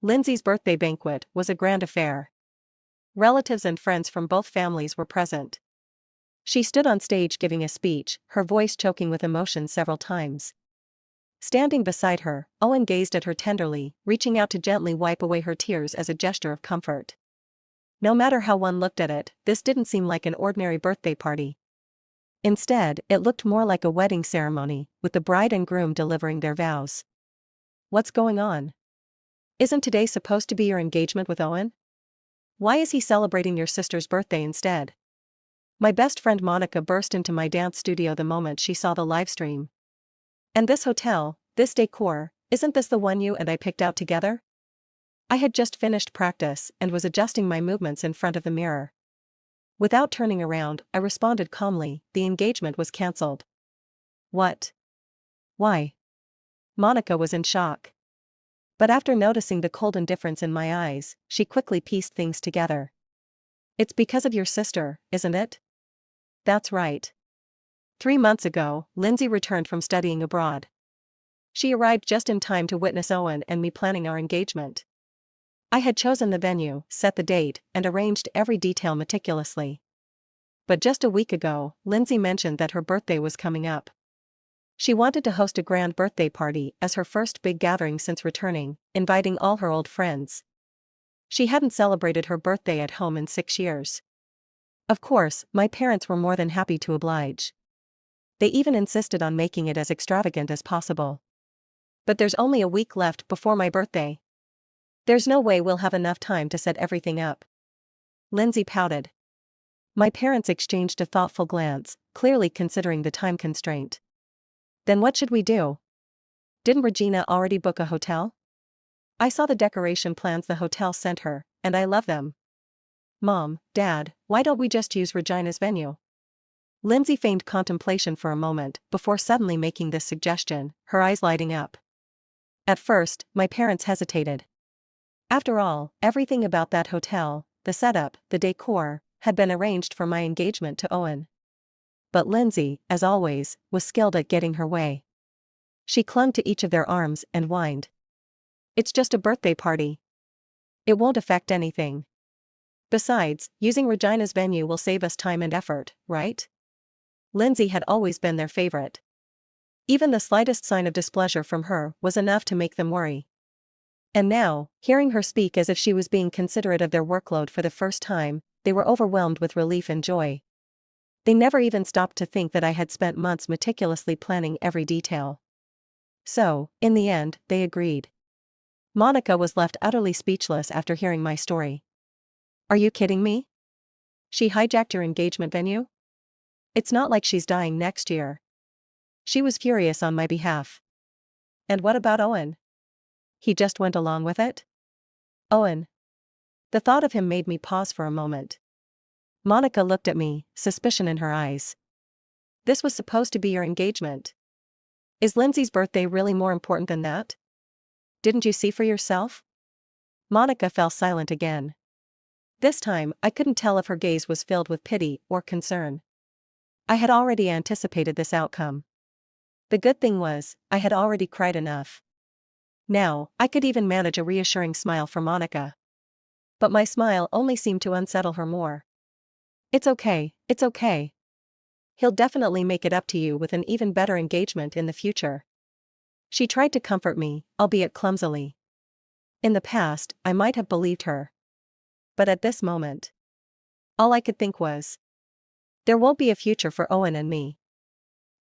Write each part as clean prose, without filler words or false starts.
Lindsay's birthday banquet was a grand affair. Relatives and friends from both families were present. She stood on stage giving a speech, her voice choking with emotion several times. Standing beside her, Owen gazed at her tenderly, reaching out to gently wipe away her tears as a gesture of comfort. No matter how one looked at it, this didn't seem like an ordinary birthday party. Instead, it looked more like a wedding ceremony, with the bride and groom delivering their vows. What's going on? Isn't today supposed to be your engagement with Owen? Why is he celebrating your sister's birthday instead? My best friend Monica burst into my dance studio the moment she saw the livestream. And this hotel, this decor, isn't this the one you and I picked out together? I had just finished practice and was adjusting my movements in front of the mirror. Without turning around, I responded calmly, the engagement was cancelled. What? Why? Monica was in shock. But after noticing the cold indifference in my eyes, she quickly pieced things together. It's because of your sister, isn't it? That's right. 3 months ago, Lindsay returned from studying abroad. She arrived just in time to witness Owen and me planning our engagement. I had chosen the venue, set the date, and arranged every detail meticulously. But just a week ago, Lindsay mentioned that her birthday was coming up. She wanted to host a grand birthday party as her first big gathering since returning, inviting all her old friends. She hadn't celebrated her birthday at home in 6 years. Of course, my parents were more than happy to oblige. They even insisted on making it as extravagant as possible. But there's only a week left before my birthday. There's no way we'll have enough time to set everything up. Lindsay pouted. My parents exchanged a thoughtful glance, clearly considering the time constraint. Then what should we do? Didn't Regina already book a hotel? I saw the decoration plans the hotel sent her, and I love them. Mom, Dad, why don't we just use Regina's venue? Lindsay feigned contemplation for a moment before suddenly making this suggestion, her eyes lighting up. At first, my parents hesitated. After all, everything about that hotel, the setup, the decor, had been arranged for my engagement to Owen. But Lindsay, as always, was skilled at getting her way. She clung to each of their arms and whined. It's just a birthday party. It won't affect anything. Besides, using Regina's venue will save us time and effort, right? Lindsay had always been their favorite. Even the slightest sign of displeasure from her was enough to make them worry. And now, hearing her speak as if she was being considerate of their workload for the first time, they were overwhelmed with relief and joy. They never even stopped to think that I had spent months meticulously planning every detail. So, in the end, they agreed. Monica was left utterly speechless after hearing my story. Are you kidding me? She hijacked your engagement venue? It's not like she's dying next year. She was furious on my behalf. And what about Owen? He just went along with it? Owen. The thought of him made me pause for a moment. Monica looked at me, suspicion in her eyes. This was supposed to be your engagement. Is Lindsay's birthday really more important than that? Didn't you see for yourself? Monica fell silent again. This time, I couldn't tell if her gaze was filled with pity or concern. I had already anticipated this outcome. The good thing was, I had already cried enough. Now, I could even manage a reassuring smile for Monica. But my smile only seemed to unsettle her more. It's okay, it's okay. He'll definitely make it up to you with an even better engagement in the future. She tried to comfort me, albeit clumsily. In the past, I might have believed her. But at this moment, all I could think was, there won't be a future for Owen and me.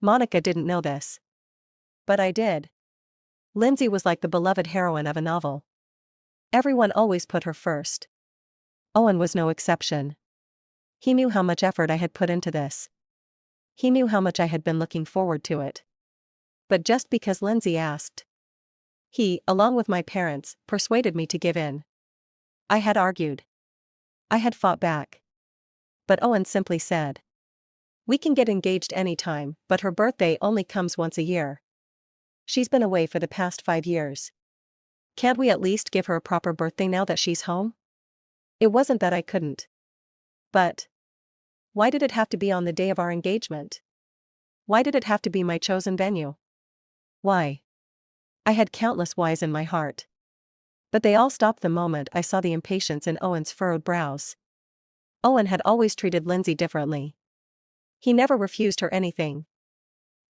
Monica didn't know this. But I did. Lindsay was like the beloved heroine of a novel. Everyone always put her first. Owen was no exception. He knew how much effort I had put into this. He knew how much I had been looking forward to it. But just because Lindsay asked, he, along with my parents, persuaded me to give in. I had argued. I had fought back. But Owen simply said, we can get engaged anytime, but her birthday only comes once a year. She's been away for the past 5 years. Can't we at least give her a proper birthday now that she's home? It wasn't that I couldn't. But why did it have to be on the day of our engagement? Why did it have to be my chosen venue? Why? I had countless whys in my heart. But they all stopped the moment I saw the impatience in Owen's furrowed brows. Owen had always treated Lindsay differently. He never refused her anything.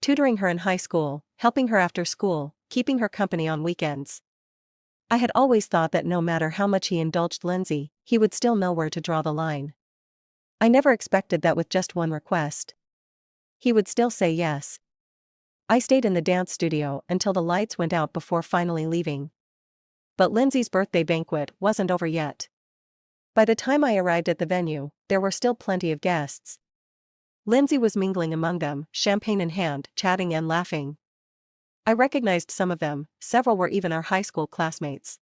Tutoring her in high school, helping her after school, keeping her company on weekends. I had always thought that no matter how much he indulged Lindsay, he would still know where to draw the line. I never expected that with just one request, he would still say yes. I stayed in the dance studio until the lights went out before finally leaving. But Lindsay's birthday banquet wasn't over yet. By the time I arrived at the venue, there were still plenty of guests. Lindsay was mingling among them, champagne in hand, chatting and laughing. I recognized some of them, several were even our high school classmates.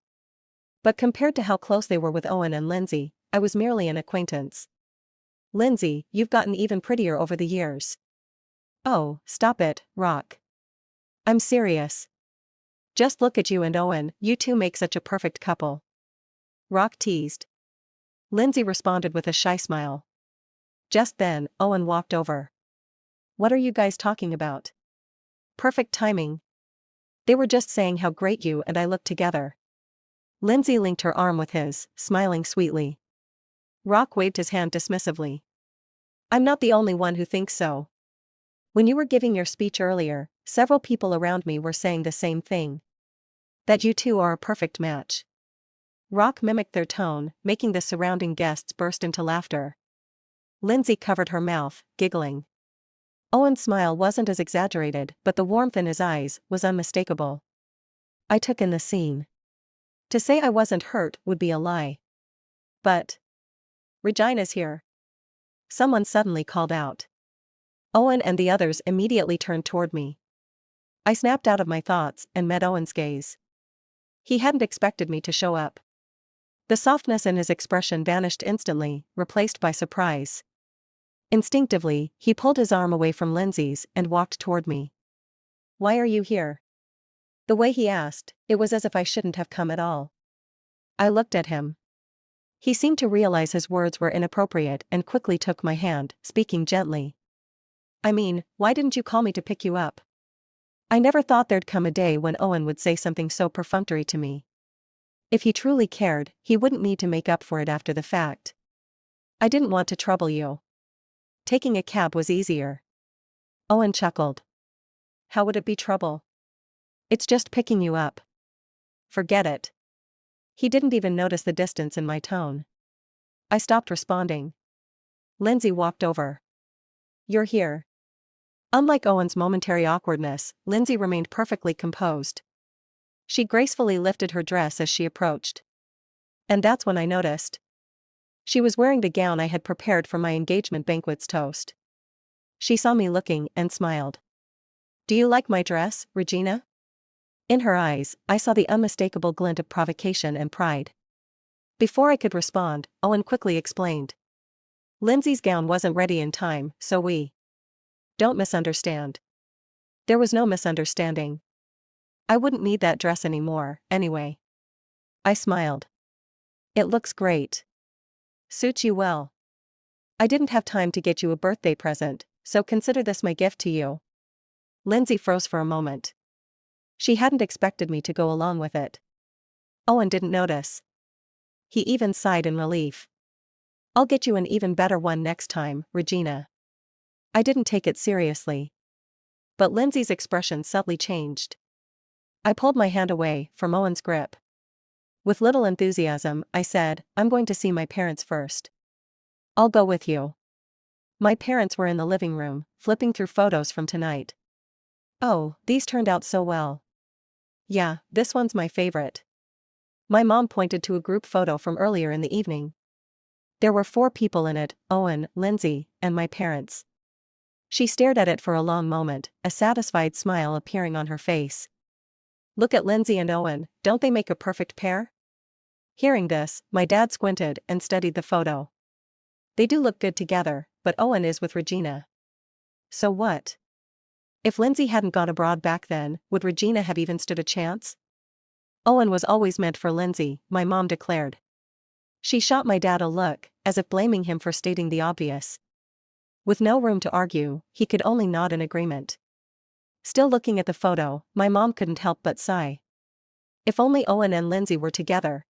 But compared to how close they were with Owen and Lindsay, I was merely an acquaintance. Lindsay, you've gotten even prettier over the years. Oh, stop it, Rock. I'm serious. Just look at you and Owen, you two make such a perfect couple. Rock teased. Lindsay responded with a shy smile. Just then, Owen walked over. What are you guys talking about? Perfect timing. They were just saying how great you and I look together. Lindsay linked her arm with his, smiling sweetly. Rock waved his hand dismissively. I'm not the only one who thinks so. When you were giving your speech earlier, several people around me were saying the same thing. That you two are a perfect match. Rock mimicked their tone, making the surrounding guests burst into laughter. Lindsay covered her mouth, giggling. Owen's smile wasn't as exaggerated, but the warmth in his eyes was unmistakable. I took in the scene. To say I wasn't hurt would be a lie. But Regina's here. Someone suddenly called out. Owen and the others immediately turned toward me. I snapped out of my thoughts and met Owen's gaze. He hadn't expected me to show up. The softness in his expression vanished instantly, replaced by surprise. Instinctively, he pulled his arm away from Lindsay's and walked toward me. Why are you here? The way he asked, it was as if I shouldn't have come at all. I looked at him. He seemed to realize his words were inappropriate and quickly took my hand, speaking gently. I mean, why didn't you call me to pick you up? I never thought there'd come a day when Owen would say something so perfunctory to me. If he truly cared, he wouldn't need to make up for it after the fact. I didn't want to trouble you. Taking a cab was easier. Owen chuckled. How would it be trouble? It's just picking you up. Forget it. He didn't even notice the distance in my tone. I stopped responding. Lindsay walked over. You're here. Unlike Owen's momentary awkwardness, Lindsay remained perfectly composed. She gracefully lifted her dress as she approached. And that's when I noticed. She was wearing the gown I had prepared for my engagement banquet's toast. She saw me looking and smiled. Do you like my dress, Regina? In her eyes, I saw the unmistakable glint of provocation and pride. Before I could respond, Owen quickly explained. Lindsay's gown wasn't ready in time, so we. Don't misunderstand. There was no misunderstanding. I wouldn't need that dress anymore, anyway. I smiled. It looks great. Suits you well. I didn't have time to get you a birthday present, so consider this my gift to you. Lindsay froze for a moment. She hadn't expected me to go along with it. Owen didn't notice. He even sighed in relief. I'll get you an even better one next time, Regina. I didn't take it seriously. But Lindsay's expression subtly changed. I pulled my hand away from Owen's grip. With little enthusiasm, I said, I'm going to see my parents first. I'll go with you. My parents were in the living room, flipping through photos from tonight. Oh, these turned out so well. Yeah, this one's my favorite. My mom pointed to a group photo from earlier in the evening. There were 4 people in it, Owen, Lindsay, and my parents. She stared at it for a long moment, a satisfied smile appearing on her face. Look at Lindsay and Owen, don't they make a perfect pair? Hearing this, my dad squinted and studied the photo. They do look good together, but Owen is with Regina. So what? If Lindsay hadn't gone abroad back then, would Regina have even stood a chance? Owen was always meant for Lindsay, my mom declared. She shot my dad a look, as if blaming him for stating the obvious. With no room to argue, he could only nod in agreement. Still looking at the photo, my mom couldn't help but sigh. If only Owen and Lindsay were together.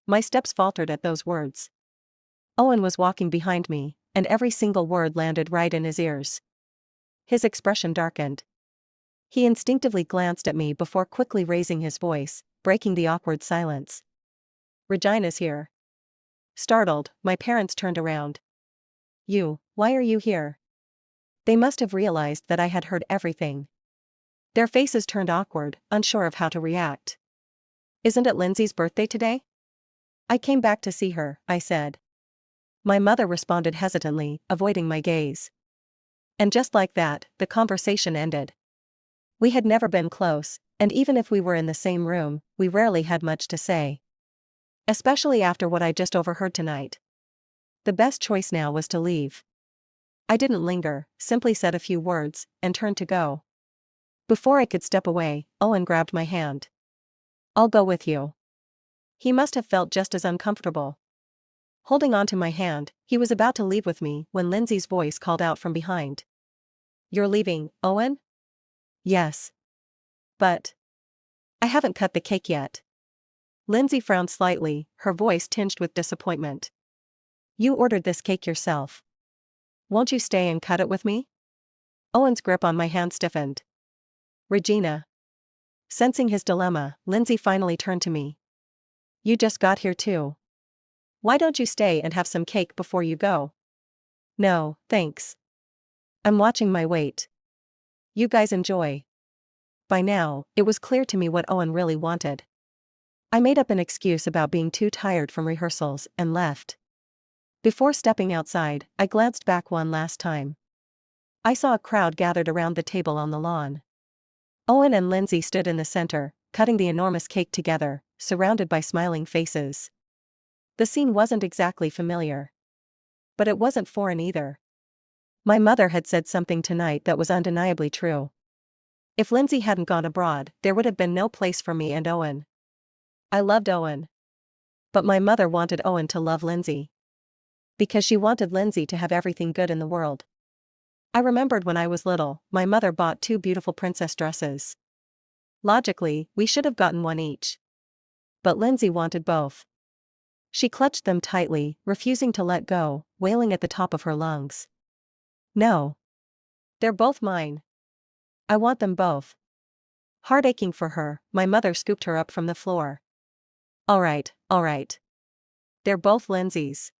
My steps faltered at those words. Owen was walking behind me, and every single word landed right in his ears. His expression darkened. He instinctively glanced at me before quickly raising his voice, breaking the awkward silence. Regina's here. Startled, my parents turned around. Why are you here? They must have realized that I had heard everything. Their faces turned awkward, unsure of how to react. Isn't it Lindsay's birthday today? I came back to see her, I said. My mother responded hesitantly, avoiding my gaze. And just like that, the conversation ended. We had never been close, and even if we were in the same room, we rarely had much to say. Especially after what I just overheard tonight. The best choice now was to leave. I didn't linger, simply said a few words, and turned to go. Before I could step away, Owen grabbed my hand. I'll go with you. He must have felt just as uncomfortable. Holding onto my hand, he was about to leave with me when Lindsay's voice called out from behind. You're leaving, Owen? Yes. But I haven't cut the cake yet. Lindsay frowned slightly, her voice tinged with disappointment. You ordered this cake yourself. Won't you stay and cut it with me? Owen's grip on my hand stiffened. Regina. Sensing his dilemma, Lindsay finally turned to me. You just got here too. Why don't you stay and have some cake before you go? No, thanks. I'm watching my weight. You guys enjoy. By now, it was clear to me what Owen really wanted. I made up an excuse about being too tired from rehearsals and left. Before stepping outside, I glanced back one last time. I saw a crowd gathered around the table on the lawn. Owen and Lindsay stood in the center, cutting the enormous cake together, surrounded by smiling faces. The scene wasn't exactly familiar. But it wasn't foreign either. My mother had said something tonight that was undeniably true. If Lindsay hadn't gone abroad, there would have been no place for me and Owen. I loved Owen. But my mother wanted Owen to love Lindsay. Because she wanted Lindsay to have everything good in the world. I remembered when I was little, my mother bought 2 beautiful princess dresses. Logically, we should have gotten one each. But Lindsay wanted both. She clutched them tightly, refusing to let go, wailing at the top of her lungs. No. They're both mine. I want them both. Heart aching for her, my mother scooped her up from the floor. All right. They're both Lindsay's.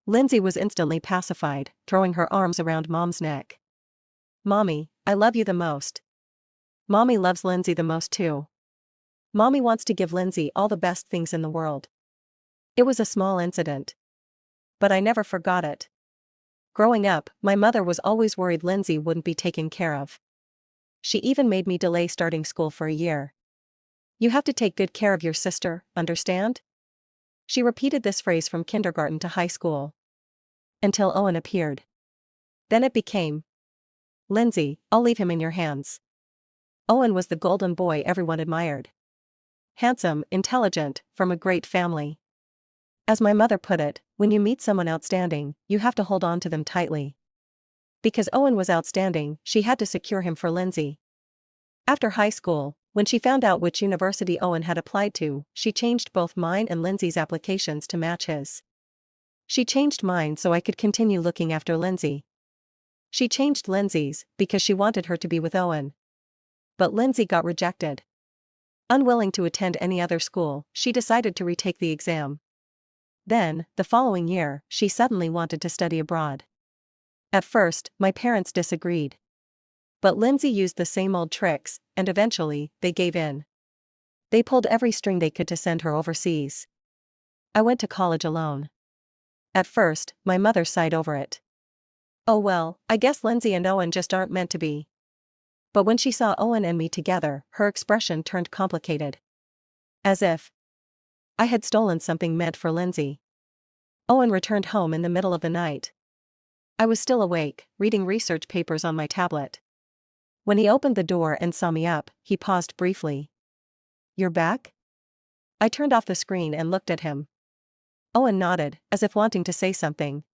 Lindsay was instantly pacified, throwing her arms around Mom's neck. Mommy, I love you the most. Mommy loves Lindsay the most too. Mommy wants to give Lindsay all the best things in the world. It was a small incident. But I never forgot it. Growing up, my mother was always worried Lindsay wouldn't be taken care of. She even made me delay starting school for a year. You have to take good care of your sister, understand? She repeated this phrase from kindergarten to high school. Until Owen appeared. Then it became, Lindsay, I'll leave him in your hands. Owen was the golden boy everyone admired. Handsome, intelligent, from a great family. As my mother put it, when you meet someone outstanding, you have to hold on to them tightly. Because Owen was outstanding, she had to secure him for Lindsay. After high school, when she found out which university Owen had applied to, she changed both mine and Lindsay's applications to match his. She changed mine so I could continue looking after Lindsay. She changed Lindsay's because she wanted her to be with Owen. But Lindsay got rejected. Unwilling to attend any other school, she decided to retake the exam. Then, the following year, she suddenly wanted to study abroad. At first, my parents disagreed. But Lindsay used the same old tricks, and eventually, they gave in. They pulled every string they could to send her overseas. I went to college alone. At first, my mother sighed over it. Oh well, I guess Lindsay and Owen just aren't meant to be. But when she saw Owen and me together, her expression turned complicated. As if I had stolen something meant for Lindsay. Owen returned home in the middle of the night. I was still awake, reading research papers on my tablet. When he opened the door and saw me up, he paused briefly. You're back? I turned off the screen and looked at him. Owen nodded, as if wanting to say something.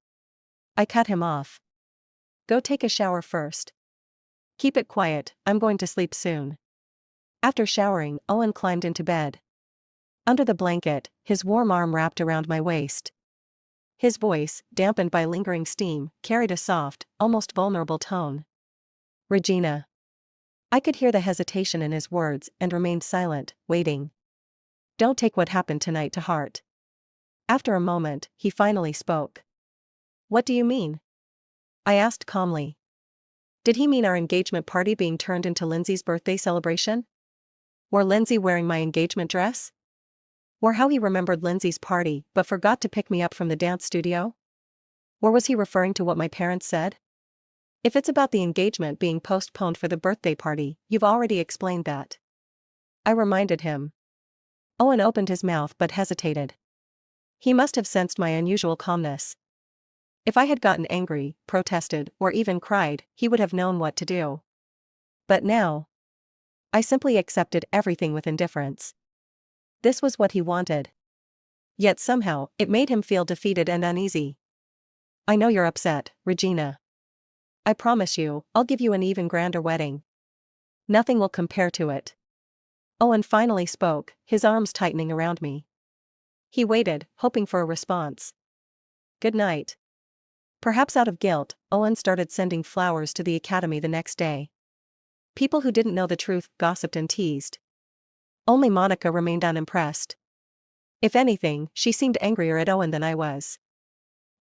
I cut him off. Go take a shower first. Keep it quiet, I'm going to sleep soon. After showering, Owen climbed into bed. Under the blanket, his warm arm wrapped around my waist. His voice, dampened by lingering steam, carried a soft, almost vulnerable tone. Regina. I could hear the hesitation in his words and remained silent, waiting. Don't take what happened tonight to heart. After a moment, he finally spoke. What do you mean? I asked calmly. Did he mean our engagement party being turned into Lindsay's birthday celebration? Or Lindsay wearing my engagement dress? Or how he remembered Lindsay's party but forgot to pick me up from the dance studio? Or was he referring to what my parents said? If it's about the engagement being postponed for the birthday party, you've already explained that. I reminded him. Owen opened his mouth but hesitated. He must have sensed my unusual calmness. If I had gotten angry, protested, or even cried, he would have known what to do. But now, I simply accepted everything with indifference. This was what he wanted. Yet somehow, it made him feel defeated and uneasy. I know you're upset, Regina. I promise you, I'll give you an even grander wedding. Nothing will compare to it. Owen finally spoke, his arms tightening around me. He waited, hoping for a response. Good night. Perhaps out of guilt, Owen started sending flowers to the academy the next day. People who didn't know the truth gossiped and teased. Only Monica remained unimpressed. If anything, she seemed angrier at Owen than I was.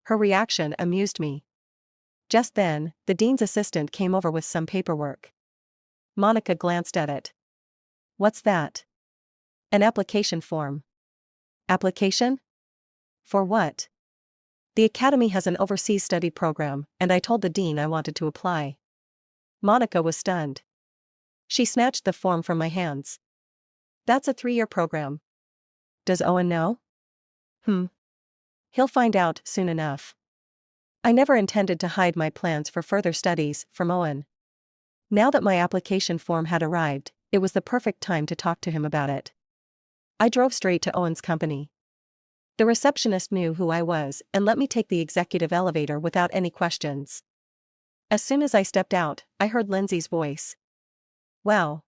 Her reaction amused me. Just then, the dean's assistant came over with some paperwork. Monica glanced at it. What's that? An application form. Application? For what? The academy has an overseas study program, and I told the dean I wanted to apply. Monica was stunned. She snatched the form from my hands. That's a 3-year program. Does Owen know? He'll find out soon enough. I never intended to hide my plans for further studies from Owen. Now that my application form had arrived, it was the perfect time to talk to him about it. I drove straight to Owen's company. The receptionist knew who I was and let me take the executive elevator without any questions. As soon as I stepped out, I heard Lindsay's voice. Wow.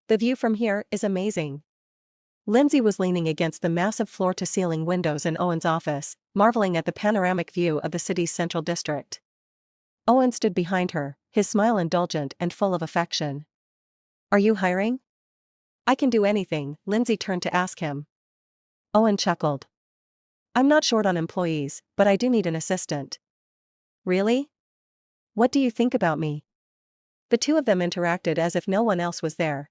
The view from here is amazing. Lindsay was leaning against the massive floor-to-ceiling windows in Owen's office, marveling at the panoramic view of the city's central district. Owen stood behind her, his smile indulgent and full of affection. Are you hiring? I can do anything, Lindsay turned to ask him. Owen chuckled. I'm not short on employees, but I do need an assistant. Really? What do you think about me? The two of them interacted as if no one else was there.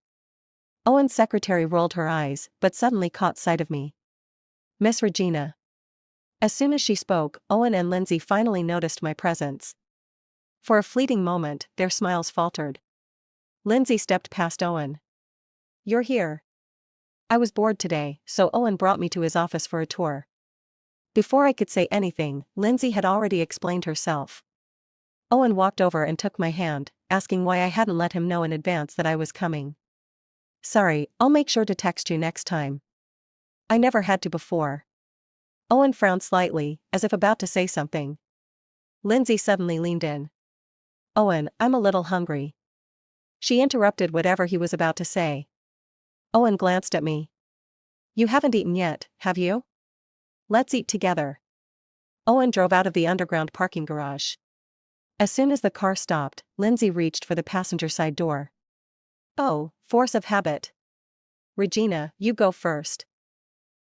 Owen's secretary rolled her eyes, but suddenly caught sight of me. Miss Regina. As soon as she spoke, Owen and Lindsay finally noticed my presence. For a fleeting moment, their smiles faltered. Lindsay stepped past Owen. You're here. I was bored today, so Owen brought me to his office for a tour. Before I could say anything, Lindsay had already explained herself. Owen walked over and took my hand, asking why I hadn't let him know in advance that I was coming. Sorry, I'll make sure to text you next time. I never had to before. Owen frowned slightly, as if about to say something. Lindsay suddenly leaned in. Owen, I'm a little hungry. She interrupted whatever he was about to say. Owen glanced at me. You haven't eaten yet, have you? Let's eat together. Owen drove out of the underground parking garage. As soon as the car stopped, Lindsay reached for the passenger side door. Oh, force of habit. Regina, you go first.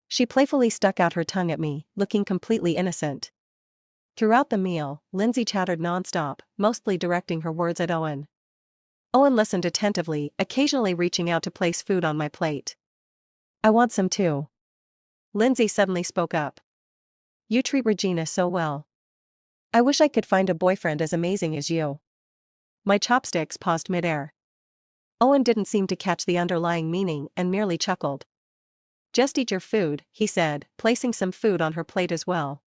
She playfully stuck out her tongue at me, looking completely innocent. Throughout the meal, Lindsay chattered nonstop, mostly directing her words at Owen. Owen listened attentively, occasionally reaching out to place food on my plate. I want some too. Lindsay suddenly spoke up. You treat Regina so well. I wish I could find a boyfriend as amazing as you. My chopsticks paused midair. Owen didn't seem to catch the underlying meaning and merely chuckled. Just eat your food, he said, placing some food on her plate as well.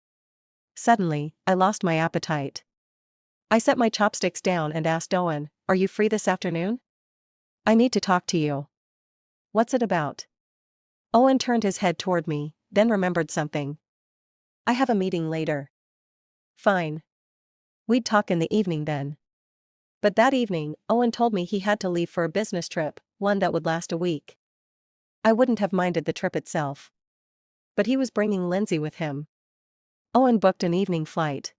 Suddenly, I lost my appetite. I set my chopsticks down and asked Owen, are you free this afternoon? I need to talk to you. What's it about? Owen turned his head toward me, then remembered something. I have a meeting later. Fine. We'd talk in the evening then. But that evening, Owen told me he had to leave for a business trip, one that would last a week. I wouldn't have minded the trip itself. But he was bringing Lindsay with him. Owen booked an evening flight.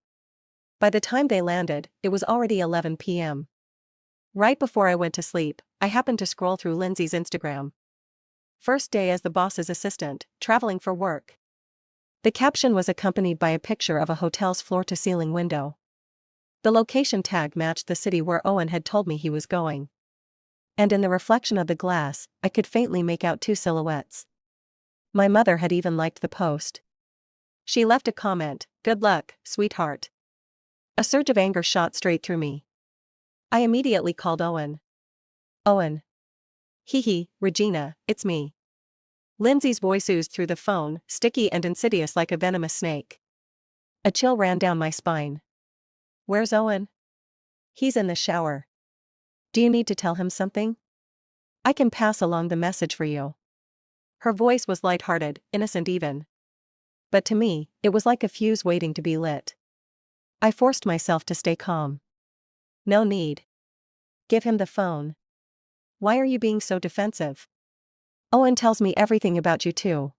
By the time they landed, it was already 11 p.m. Right before I went to sleep, I happened to scroll through Lindsay's Instagram. First day as the boss's assistant, traveling for work. The caption was accompanied by a picture of a hotel's floor-to-ceiling window. The location tag matched the city where Owen had told me he was going. And in the reflection of the glass, I could faintly make out two silhouettes. My mother had even liked the post. She left a comment, "Good luck, sweetheart." A surge of anger shot straight through me. I immediately called Owen. "Owen." "Hee, Regina, it's me." Lindsay's voice oozed through the phone, sticky and insidious like a venomous snake. A chill ran down my spine. "Where's Owen?" "He's in the shower." "Do you need to tell him something?" "I can pass along the message for you." Her voice was light-hearted, innocent even. But to me, it was like a fuse waiting to be lit. I forced myself to stay calm. "No need. Give him the phone." "Why are you being so defensive?" "Owen tells me everything about you too."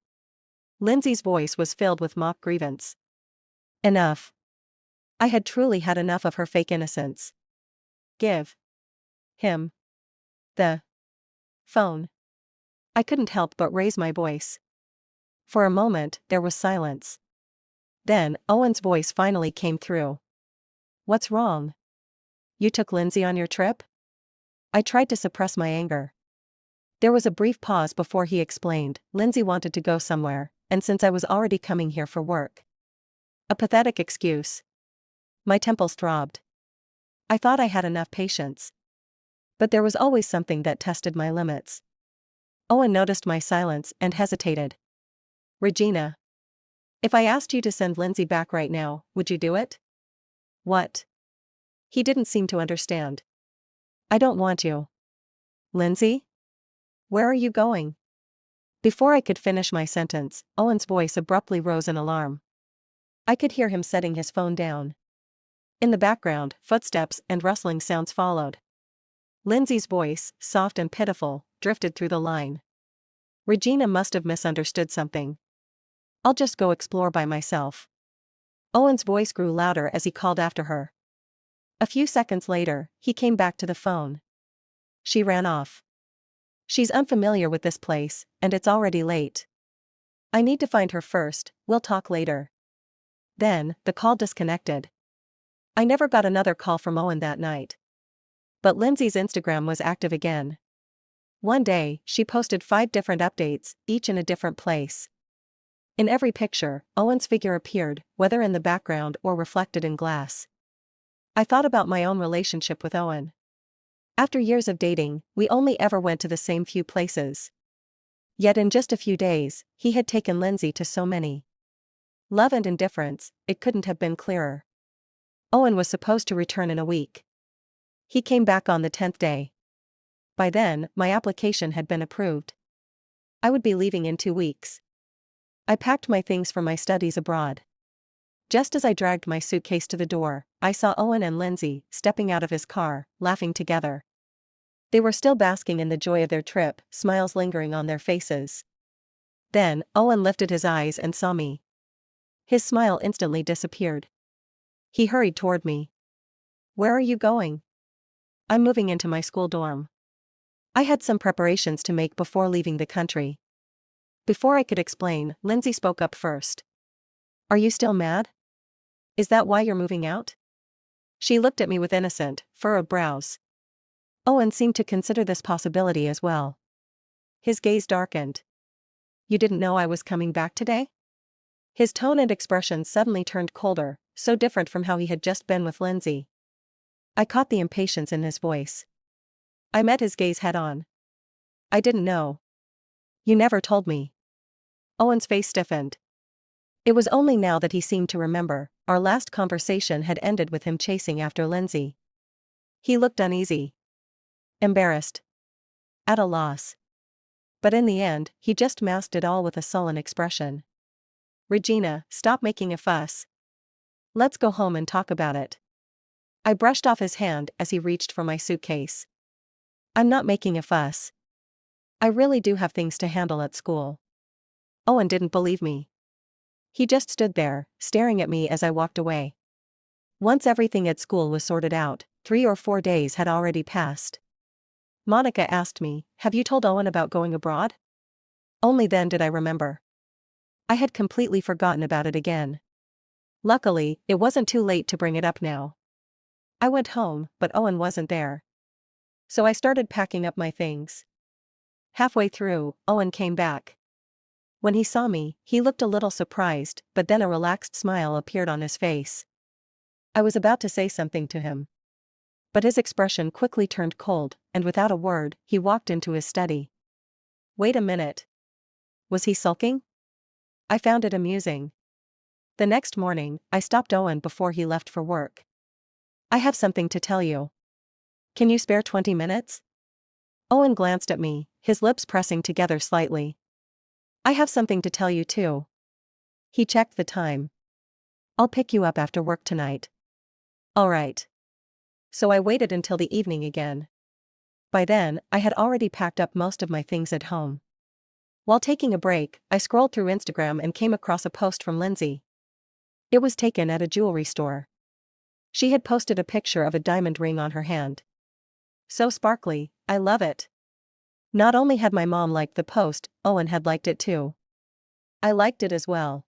Lindsay's voice was filled with mock grievance. Enough. I had truly had enough of her fake innocence. "Give him the phone." I couldn't help but raise my voice. For a moment, there was silence. Then, Owen's voice finally came through. "What's wrong? You took Lindsay on your trip?" I tried to suppress my anger. There was a brief pause before he explained, "Lindsay wanted to go somewhere, and since I was already coming here for work." A pathetic excuse. My temples throbbed. I thought I had enough patience. But there was always something that tested my limits. Owen noticed my silence and hesitated. "Regina. If I asked you to send Lindsay back right now, would you do it?" "What?" He didn't seem to understand. "I don't want you." "Lindsay? Where are you going?" Before I could finish my sentence, Owen's voice abruptly rose in alarm. I could hear him setting his phone down. In the background, footsteps and rustling sounds followed. Lindsay's voice, soft and pitiful, drifted through the line. "Regina must have misunderstood something. I'll just go explore by myself." Owen's voice grew louder as he called after her. A few seconds later, he came back to the phone. "She ran off. She's unfamiliar with this place, and it's already late. I need to find her first, we'll talk later." Then, the call disconnected. I never got another call from Owen that night. But Lindsay's Instagram was active again. One day, she posted 5 different updates, each in a different place. In every picture, Owen's figure appeared, whether in the background or reflected in glass. I thought about my own relationship with Owen. After years of dating, we only ever went to the same few places. Yet in just a few days, he had taken Lindsay to so many. Love and indifference, it couldn't have been clearer. Owen was supposed to return in a week. He came back on the 10th day. By then, my application had been approved. I would be leaving in 2 weeks. I packed my things for my studies abroad. Just as I dragged my suitcase to the door, I saw Owen and Lindsay stepping out of his car, laughing together. They were still basking in the joy of their trip, smiles lingering on their faces. Then, Owen lifted his eyes and saw me. His smile instantly disappeared. He hurried toward me. "Where are you going?" "I'm moving into my school dorm. I had some preparations to make before leaving the country." Before I could explain, Lindsay spoke up first. "Are you still mad? Is that why you're moving out?" She looked at me with innocent, furrowed brows. Owen seemed to consider this possibility as well. His gaze darkened. "You didn't know I was coming back today?" His tone and expression suddenly turned colder, so different from how he had just been with Lindsay. I caught the impatience in his voice. I met his gaze head-on. "I didn't know. You never told me." Owen's face stiffened. It was only now that he seemed to remember, our last conversation had ended with him chasing after Lindsay. He looked uneasy. Embarrassed. At a loss. But in the end, he just masked it all with a sullen expression. "Regina, stop making a fuss. Let's go home and talk about it." I brushed off his hand as he reached for my suitcase. "I'm not making a fuss. I really do have things to handle at school. Owen didn't believe me. He just stood there, staring at me as I walked away. Once everything at school was sorted out, 3 or 4 days had already passed. Monica asked me, "Have you told Owen about going abroad?" Only then did I remember. I had completely forgotten about it again. Luckily, it wasn't too late to bring it up now. I went home, but Owen wasn't there. So I started packing up my things. Halfway through, Owen came back. When he saw me, he looked a little surprised, but then a relaxed smile appeared on his face. I was about to say something to him. But his expression quickly turned cold, and without a word, he walked into his study. Wait a minute. Was he sulking? I found it amusing. The next morning, I stopped Owen before he left for work. "I have something to tell you. Can you spare 20 minutes? Owen glanced at me, his lips pressing together slightly. "I have something to tell you too." He checked the time. "I'll pick you up after work tonight." "All right." So I waited until the evening again. By then, I had already packed up most of my things at home. While taking a break, I scrolled through Instagram and came across a post from Lindsay. It was taken at a jewelry store. She had posted a picture of a diamond ring on her hand. So sparkly, I love it. Not only had my mom liked the post, Owen had liked it too. I liked it as well.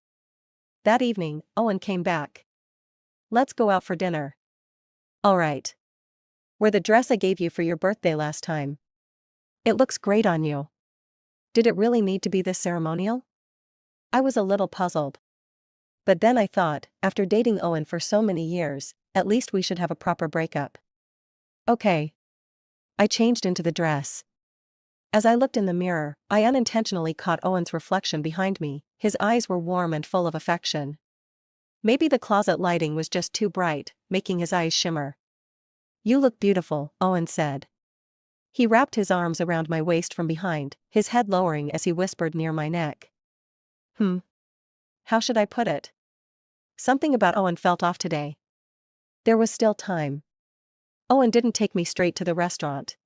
That evening, Owen came back. "Let's go out for dinner." "All right. Wear the dress I gave you for your birthday last time. It looks great on you." Did it really need to be this ceremonial? I was a little puzzled. But then I thought, after dating Owen for so many years, at least we should have a proper breakup. Okay. I changed into the dress. As I looked in the mirror, I unintentionally caught Owen's reflection behind me. His eyes were warm and full of affection. Maybe the closet lighting was just too bright, making his eyes shimmer. "You look beautiful," Owen said. He wrapped his arms around my waist from behind, his head lowering as he whispered near my neck. How should I put it? Something about Owen felt off today. There was still time. Owen didn't take me straight to the restaurant.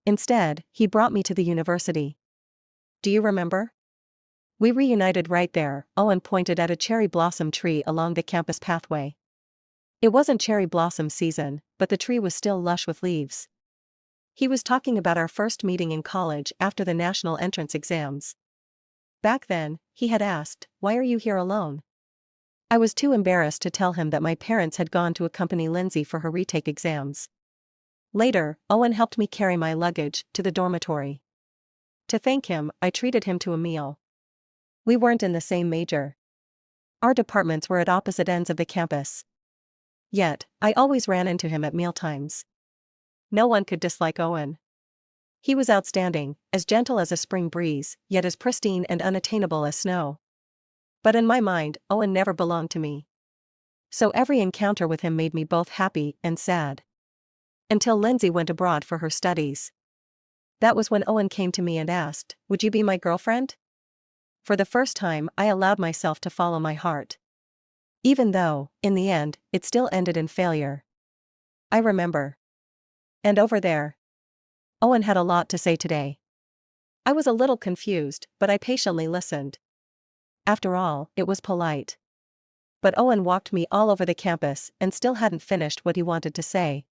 Instead, he brought me to the university. "Do you remember? We reunited right there," Owen pointed at a cherry blossom tree along the campus pathway. It wasn't cherry blossom season, but the tree was still lush with leaves. He was talking about our first meeting in college after the national entrance exams. Back then, he had asked, "Why are you here alone?" I was too embarrassed to tell him that my parents had gone to accompany Lindsay for her retake exams. Later, Owen helped me carry my luggage to the dormitory. To thank him, I treated him to a meal. We weren't in the same major. Our departments were at opposite ends of the campus. Yet, I always ran into him at mealtimes. No one could dislike Owen. He was outstanding, as gentle as a spring breeze, yet as pristine and unattainable as snow. But in my mind, Owen never belonged to me. So every encounter with him made me both happy and sad. Until Lindsay went abroad for her studies. That was when Owen came to me and asked, "Would you be my girlfriend?" For the first time, I allowed myself to follow my heart. Even though, in the end, it still ended in failure. I remember. And over there. Owen had a lot to say today. I was a little confused, but I patiently listened. After all, it was polite. But Owen walked me all over the campus and still hadn't finished what he wanted to say.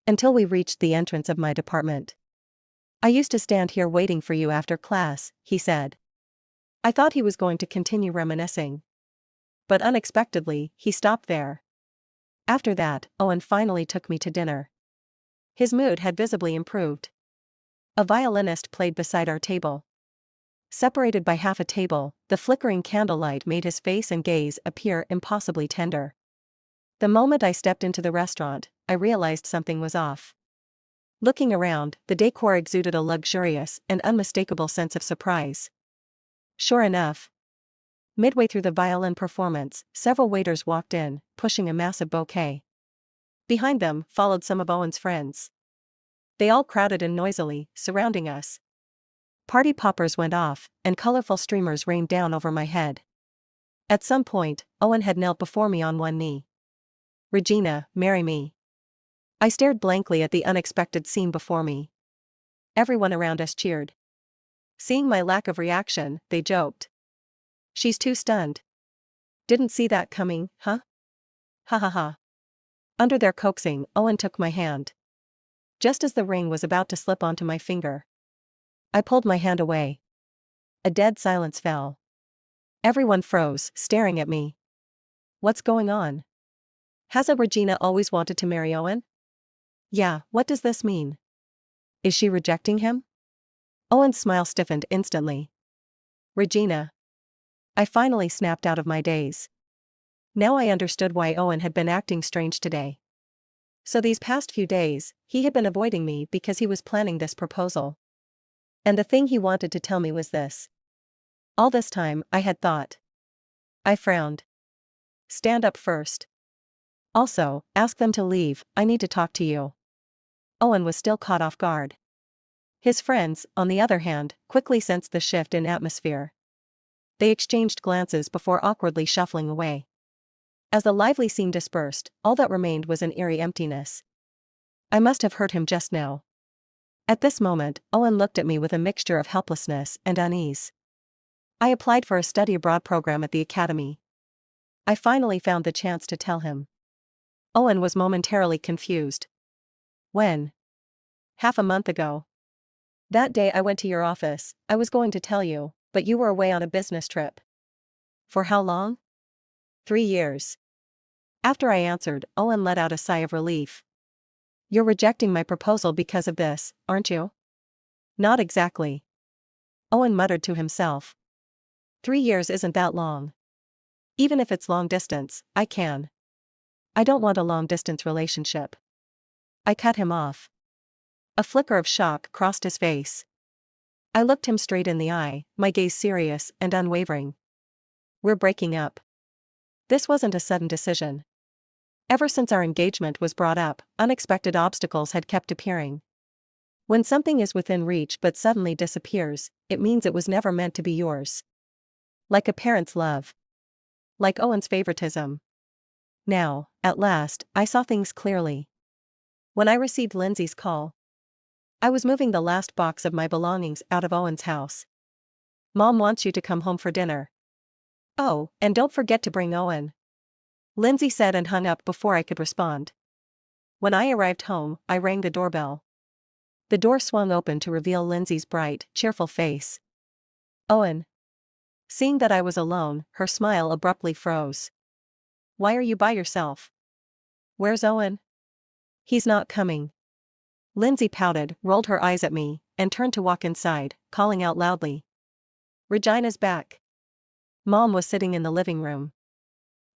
Until we reached the entrance of my department. "I used to stand here waiting for you after class," he said. I thought he was going to continue reminiscing. But unexpectedly, he stopped there. After that, Owen finally took me to dinner. His mood had visibly improved. A violinist played beside our table. Separated by half a table, the flickering candlelight made his face and gaze appear impossibly tender. The moment I stepped into the restaurant, I realized something was off. Looking around, the decor exuded a luxurious and unmistakable sense of surprise. Sure enough. Midway through the violin performance, several waiters walked in, pushing a massive bouquet. Behind them followed some of Owen's friends. They all crowded in noisily, surrounding us. Party poppers went off, and colorful streamers rained down over my head. At some point, Owen had knelt before me on one knee. "Regina, marry me." I stared blankly at the unexpected scene before me. Everyone around us cheered. Seeing my lack of reaction, they joked. She's too stunned. Didn't see that coming, huh? Ha ha ha. Under their coaxing, Owen took my hand. Just as the ring was about to slip onto my finger, I pulled my hand away. A dead silence fell. Everyone froze, staring at me. What's going on? Hasn't Regina always wanted to marry Owen? Yeah, what does this mean? Is she rejecting him? Owen's smile stiffened instantly. Regina. I finally snapped out of my daze. Now I understood why Owen had been acting strange today. So these past few days, he had been avoiding me because he was planning this proposal. And the thing he wanted to tell me was this. All this time, I had thought. I frowned. Stand up first. Also, ask them to leave, I need to talk to you. Owen was still caught off guard. His friends, on the other hand, quickly sensed the shift in atmosphere. They exchanged glances before awkwardly shuffling away. As the lively scene dispersed, all that remained was an eerie emptiness. I must have hurt him just now. At this moment, Owen looked at me with a mixture of helplessness and unease. I applied for a study abroad program at the academy. I finally found the chance to tell him. Owen was momentarily confused. When? Half a month ago. That day I went to your office, I was going to tell you, but you were away on a business trip. For how long? 3 years. After I answered, Owen let out a sigh of relief. You're rejecting my proposal because of this, aren't you? Not exactly. Owen muttered to himself. 3 years isn't that long. Even if it's long distance, I can. I don't want a long-distance relationship. I cut him off. A flicker of shock crossed his face. I looked him straight in the eye, my gaze serious and unwavering. We're breaking up. This wasn't a sudden decision. Ever since our engagement was brought up, unexpected obstacles had kept appearing. When something is within reach but suddenly disappears, it means it was never meant to be yours. Like a parent's love. Like Owen's favoritism. Now, at last, I saw things clearly. When I received Lindsay's call, I was moving the last box of my belongings out of Owen's house. Mom wants you to come home for dinner. Oh, and don't forget to bring Owen. Lindsay said and hung up before I could respond. When I arrived home, I rang the doorbell. The door swung open to reveal Lindsay's bright, cheerful face. Owen. Seeing that I was alone, her smile abruptly froze. Why are you by yourself? Where's Owen? He's not coming. Lindsay pouted, rolled her eyes at me, and turned to walk inside, calling out loudly. Regina's back. Mom was sitting in the living room.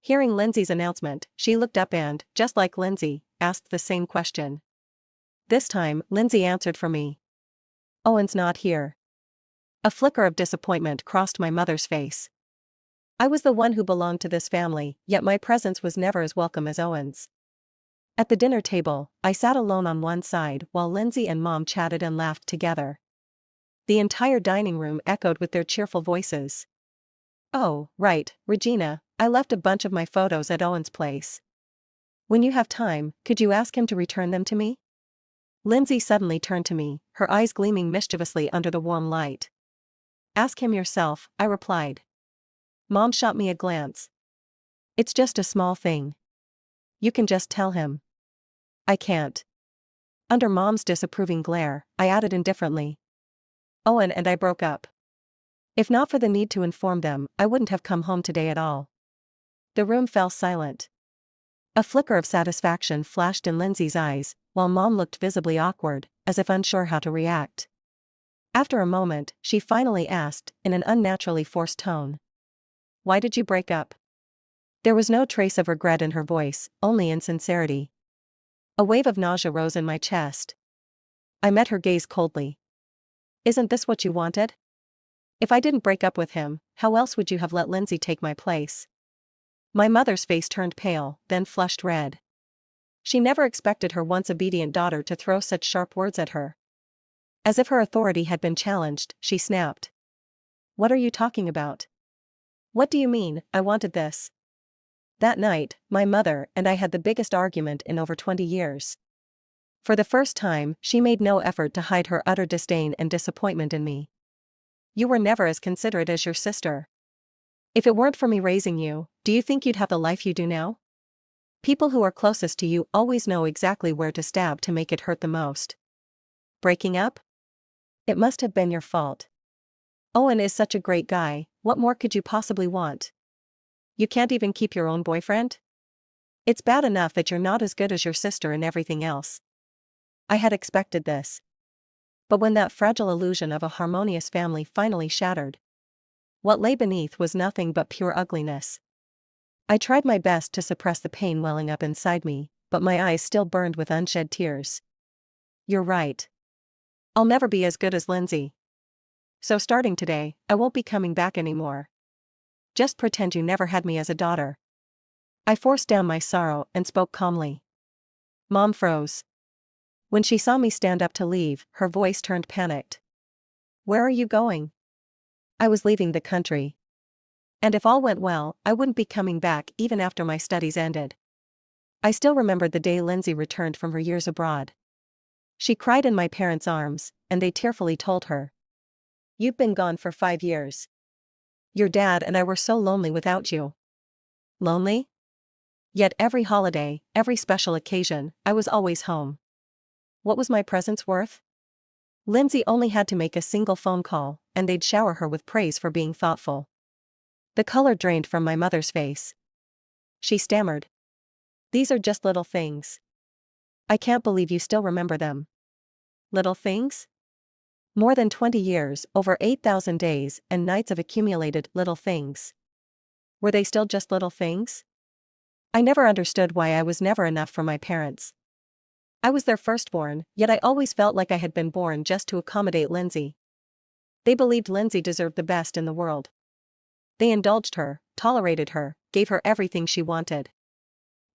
Hearing Lindsay's announcement, she looked up and, just like Lindsay, asked the same question. This time, Lindsay answered for me. Owen's not here. A flicker of disappointment crossed my mother's face. I was the one who belonged to this family, yet my presence was never as welcome as Owen's. At the dinner table, I sat alone on one side while Lindsay and Mom chatted and laughed together. The entire dining room echoed with their cheerful voices. Oh, right, Regina, I left a bunch of my photos at Owen's place. When you have time, could you ask him to return them to me? Lindsay suddenly turned to me, her eyes gleaming mischievously under the warm light. Ask him yourself, I replied. Mom shot me a glance. It's just a small thing. You can just tell him. I can't. Under Mom's disapproving glare, I added indifferently. Owen and I broke up. If not for the need to inform them, I wouldn't have come home today at all. The room fell silent. A flicker of satisfaction flashed in Lindsay's eyes, while Mom looked visibly awkward, as if unsure how to react. After a moment, she finally asked, in an unnaturally forced tone. Why did you break up? There was no trace of regret in her voice, only insincerity. A wave of nausea rose in my chest. I met her gaze coldly. Isn't this what you wanted? If I didn't break up with him, how else would you have let Lindsay take my place? My mother's face turned pale, then flushed red. She never expected her once obedient daughter to throw such sharp words at her. As if her authority had been challenged, she snapped. What are you talking about? What do you mean, I wanted this? That night, my mother and I had the biggest argument in over 20 years. For the first time, she made no effort to hide her utter disdain and disappointment in me. You were never as considerate as your sister. If it weren't for me raising you, do you think you'd have the life you do now? People who are closest to you always know exactly where to stab to make it hurt the most. Breaking up? It must have been your fault. Owen is such a great guy, what more could you possibly want? You can't even keep your own boyfriend? It's bad enough that you're not as good as your sister and everything else. I had expected this. But when that fragile illusion of a harmonious family finally shattered, what lay beneath was nothing but pure ugliness. I tried my best to suppress the pain welling up inside me, but my eyes still burned with unshed tears. You're right. I'll never be as good as Lindsay. So starting today, I won't be coming back anymore. Just pretend you never had me as a daughter. I forced down my sorrow and spoke calmly. Mom froze. When she saw me stand up to leave, her voice turned panicked. Where are you going? I was leaving the country. And if all went well, I wouldn't be coming back even after my studies ended. I still remembered the day Lindsay returned from her years abroad. She cried in my parents' arms, and they tearfully told her. You've been gone for 5 years. Your dad and I were so lonely without you. Lonely? Yet every holiday, every special occasion, I was always home. What was my presence worth? Lindsay only had to make a single phone call, and they'd shower her with praise for being thoughtful. The color drained from my mother's face. She stammered. These are just little things. I can't believe you still remember them. Little things? More than 20 years, over 8,000 days and nights of accumulated little things. Were they still just little things? I never understood why I was never enough for my parents. I was their firstborn, yet I always felt like I had been born just to accommodate Lindsay. They believed Lindsay deserved the best in the world. They indulged her, tolerated her, gave her everything she wanted.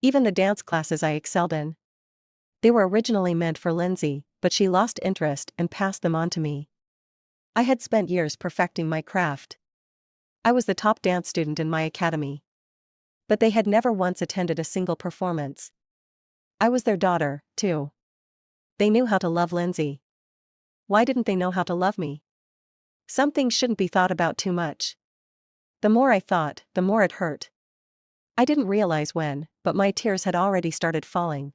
Even the dance classes I excelled in. They were originally meant for Lindsay, but she lost interest and passed them on to me. I had spent years perfecting my craft. I was the top dance student in my academy. But they had never once attended a single performance. I was their daughter, too. They knew how to love Lindsay. Why didn't they know how to love me? Some things shouldn't be thought about too much. The more I thought, the more it hurt. I didn't realize when, but my tears had already started falling.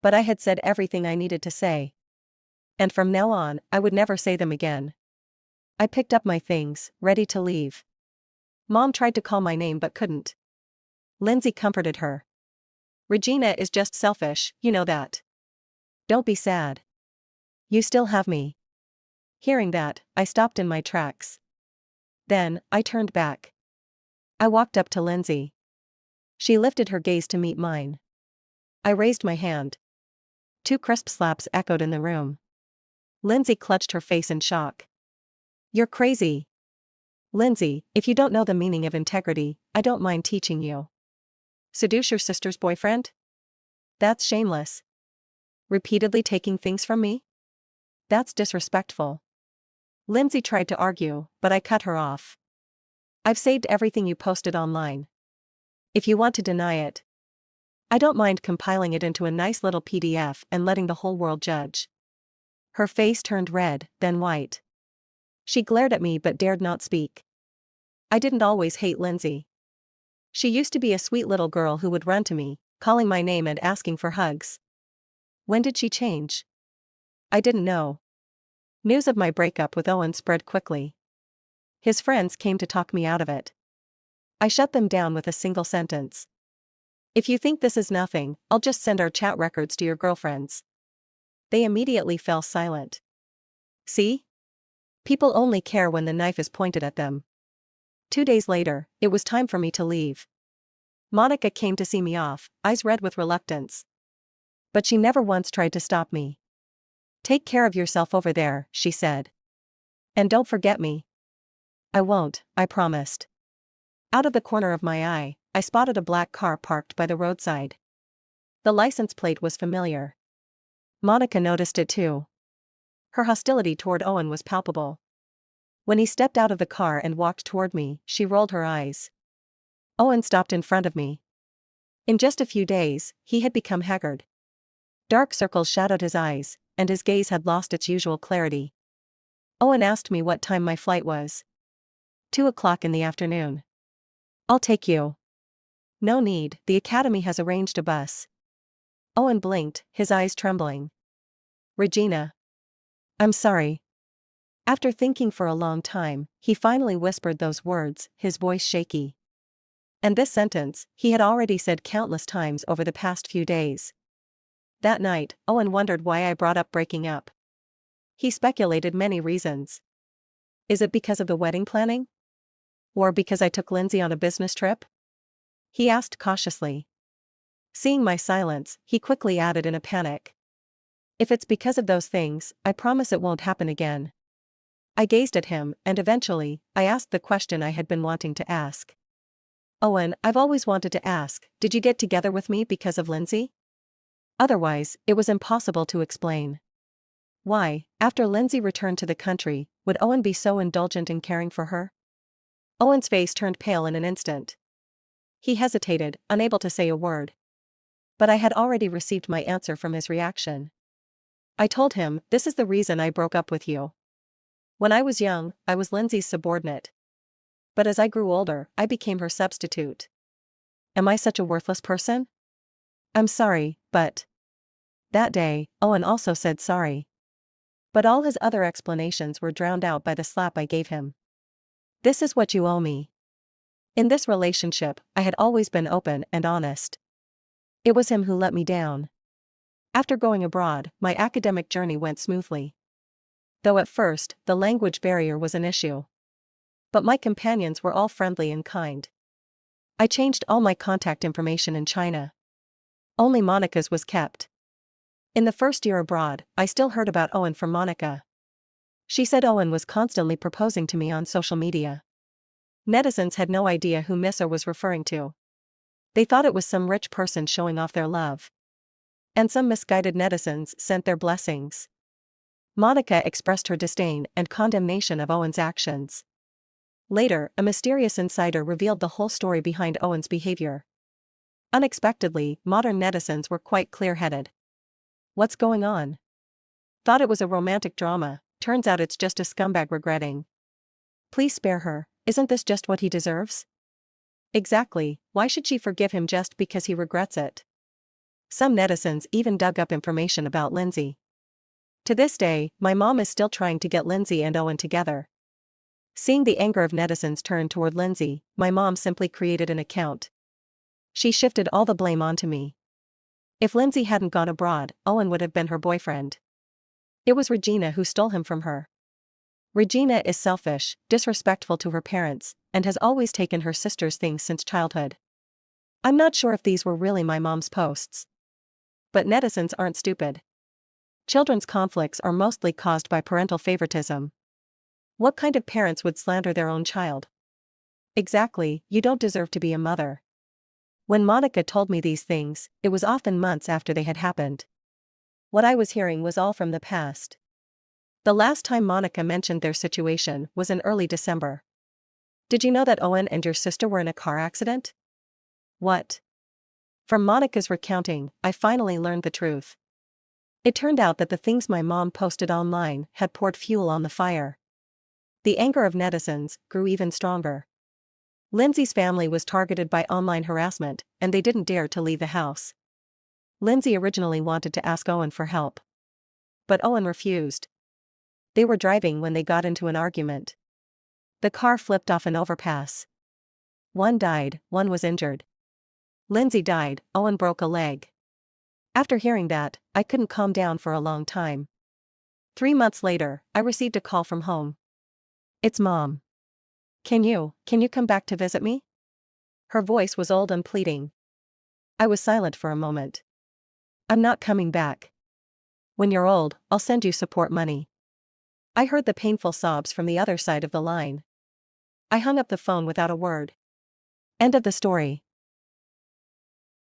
But I had said everything I needed to say. And from now on, I would never say them again. I picked up my things, ready to leave. Mom tried to call my name but couldn't. Lindsay comforted her. Regina is just selfish, you know that. Don't be sad. You still have me. Hearing that, I stopped in my tracks. Then, I turned back. I walked up to Lindsay. She lifted her gaze to meet mine. I raised my hand. 2 crisp slaps echoed in the room. Lindsay clutched her face in shock. You're crazy. Lindsay, if you don't know the meaning of integrity, I don't mind teaching you. Seduce your sister's boyfriend? That's shameless. Repeatedly taking things from me? That's disrespectful. Lindsay tried to argue, but I cut her off. I've saved everything you posted online. If you want to deny it, I don't mind compiling it into a nice little PDF and letting the whole world judge. Her face turned red, then white. She glared at me but dared not speak. I didn't always hate Lindsay. She used to be a sweet little girl who would run to me, calling my name and asking for hugs. When did she change? I didn't know. News of my breakup with Owen spread quickly. His friends came to talk me out of it. I shut them down with a single sentence. If you think this is nothing, I'll just send our chat records to your girlfriends. They immediately fell silent. See? People only care when the knife is pointed at them. 2 days later, it was time for me to leave. Monica came to see me off, eyes red with reluctance. But she never once tried to stop me. Take care of yourself over there, she said. And don't forget me. I won't, I promised. Out of the corner of my eye, I spotted a black car parked by the roadside. The license plate was familiar. Monica noticed it too. Her hostility toward Owen was palpable. When he stepped out of the car and walked toward me, she rolled her eyes. Owen stopped in front of me. In just a few days, he had become haggard. Dark circles shadowed his eyes, and his gaze had lost its usual clarity. Owen asked me what time my flight was. 2 o'clock in the afternoon. I'll take you. No need, the academy has arranged a bus. Owen blinked, his eyes trembling. Regina. I'm sorry. After thinking for a long time, he finally whispered those words, his voice shaky. And this sentence, he had already said countless times over the past few days. That night, Owen wondered why I brought up breaking up. He speculated many reasons. Is it because of the wedding planning? Or because I took Lindsay on a business trip? He asked cautiously. Seeing my silence, he quickly added in a panic. If it's because of those things, I promise it won't happen again. I gazed at him, and eventually, I asked the question I had been wanting to ask. Owen, I've always wanted to ask, did you get together with me because of Lindsay? Otherwise, it was impossible to explain. Why, after Lindsay returned to the country, would Owen be so indulgent in caring for her? Owen's face turned pale in an instant. He hesitated, unable to say a word. But I had already received my answer from his reaction. I told him, this is the reason I broke up with you. When I was young, I was Lindsay's subordinate. But as I grew older, I became her substitute. Am I such a worthless person? I'm sorry, but... That day, Owen also said sorry. But all his other explanations were drowned out by the slap I gave him. This is what you owe me. In this relationship, I had always been open and honest. It was him who let me down. After going abroad, my academic journey went smoothly. Though at first, the language barrier was an issue. But my companions were all friendly and kind. I changed all my contact information in China. Only Monica's was kept. In the first year abroad, I still heard about Owen from Monica. She said Owen was constantly proposing to me on social media. Netizens had no idea who Missa was referring to. They thought it was some rich person showing off their love. And some misguided netizens sent their blessings. Monica expressed her disdain and condemnation of Owen's actions. Later, a mysterious insider revealed the whole story behind Owen's behavior. Unexpectedly, modern netizens were quite clear-headed. What's going on? Thought it was a romantic drama, turns out it's just a scumbag regretting. Please spare her, isn't this just what he deserves? Exactly, why should she forgive him just because he regrets it? Some netizens even dug up information about Lindsay. To this day, my mom is still trying to get Lindsay and Owen together. Seeing the anger of netizens turn toward Lindsay, my mom simply created an account. She shifted all the blame onto me. If Lindsay hadn't gone abroad, Owen would have been her boyfriend. It was Regina who stole him from her. Regina is selfish, disrespectful to her parents, and has always taken her sister's things since childhood. I'm not sure if these were really my mom's posts. But netizens aren't stupid. Children's conflicts are mostly caused by parental favoritism. What kind of parents would slander their own child? Exactly, you don't deserve to be a mother. When Monica told me these things, it was often months after they had happened. What I was hearing was all from the past. The last time Monica mentioned their situation was in early December. Did you know that Owen and your sister were in a car accident? What? From Monica's recounting, I finally learned the truth. It turned out that the things my mom posted online had poured fuel on the fire. The anger of netizens grew even stronger. Lindsay's family was targeted by online harassment, and they didn't dare to leave the house. Lindsay originally wanted to ask Owen for help. But Owen refused. They were driving when they got into an argument. The car flipped off an overpass. One died, one was injured. Lindsay died, Owen broke a leg. After hearing that, I couldn't calm down for a long time. 3 months later, I received a call from home. It's Mom. Can you come back to visit me? Her voice was old and pleading. I was silent for a moment. I'm not coming back. When you're old, I'll send you support money. I heard the painful sobs from the other side of the line. I hung up the phone without a word. End of the story.